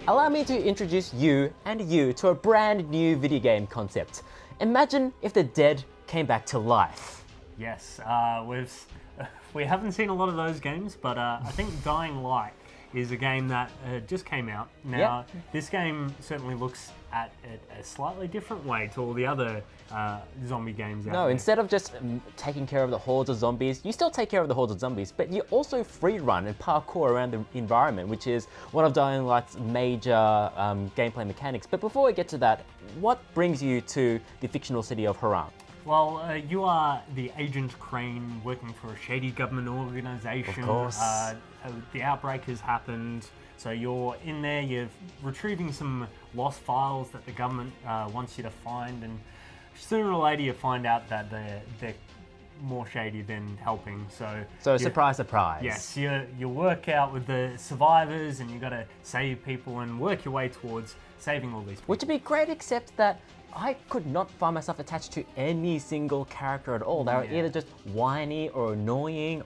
allow me to introduce you to a brand new video game concept. Imagine if the dead came back to life. Yes, we haven't seen a lot of those games, but I think Dying Light is a game that just came out. Now, this game certainly looks at it a slightly different way to all the other zombie games out there. No, instead of just taking care of the hordes of zombies, you still take care of the hordes of zombies, but you also free run and parkour around the environment, which is one of Dying Light's major gameplay mechanics. But before we get to that, what brings you to the fictional city of Haran? Well, you are the Agent Crane working for a shady government organization. Of course. The outbreak has happened, so you're in there, you're retrieving some lost files that the government wants you to find, and sooner or later you find out that they're more shady than helping. So surprise, surprise. Yes, you work out with the survivors and you got to save people and work your way towards saving all these people. Which would be great, except that I could not find myself attached to any single character at all. They were either just whiny or annoying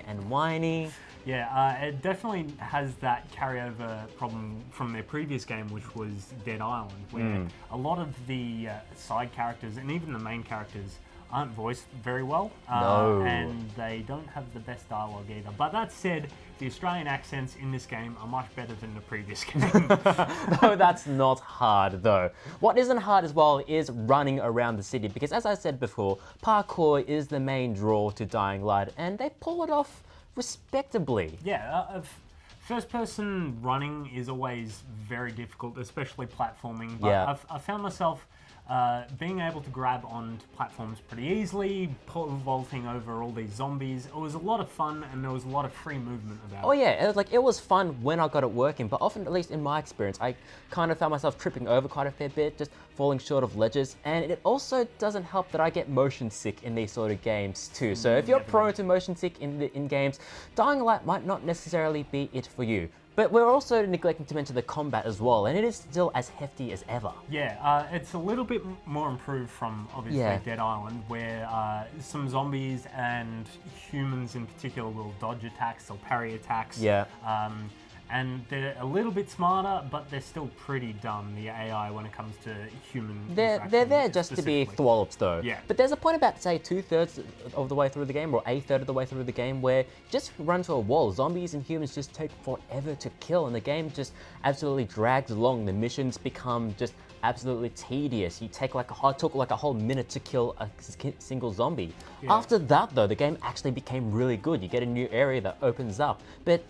and whiny. Yeah, it definitely has that carryover problem from their previous game, which was Dead Island, where a lot of the side characters and even the main characters aren't voiced very well, and they don't have the best dialogue either. But that said, the Australian accents in this game are much better than the previous game. No, that's not hard though. What isn't hard as well is running around the city, because as I said before, parkour is the main draw to Dying Light, and they pull it off respectably. Yeah, first person running is always very difficult, especially platforming. But I found myself being able to grab onto platforms pretty easily, vaulting over all these zombies. It was a lot of fun, and there was a lot of free movement about it. Oh yeah, it was fun when I got it working, but often, at least in my experience, I kind of found myself tripping over quite a fair bit, just falling short of ledges, and it also doesn't help that I get motion sick in these sort of games too. So if you're prone to motion sick in games, Dying Light might not necessarily be it for you. But we're also neglecting to mention the combat as well, and it is still as hefty as ever. Yeah, it's a little bit more improved from, obviously, Dead Island, where some zombies and humans in particular will dodge attacks or parry attacks. Yeah. And they're a little bit smarter, but they're still pretty dumb, the AI, when it comes to human They're there just to be thwolps though. Yeah. But there's a point about, say, 2/3 of the way through the game, or 1/3 of the way through the game, where you just run to a wall. Zombies and humans just take forever to kill, and the game just absolutely drags along. The missions become just absolutely tedious. It took like a whole minute to kill a single zombie. Yeah. After that though, the game actually became really good. You get a new area that opens up. But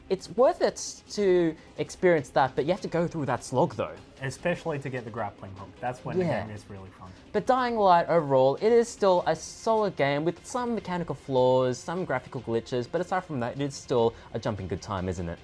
it's worth it to experience that, but you have to go through that slog though. Especially to get the grappling hook. That's when the game is really fun. But Dying Light overall, it is still a solid game with some mechanical flaws, some graphical glitches, but aside from that, it is still a jumping good time, isn't it?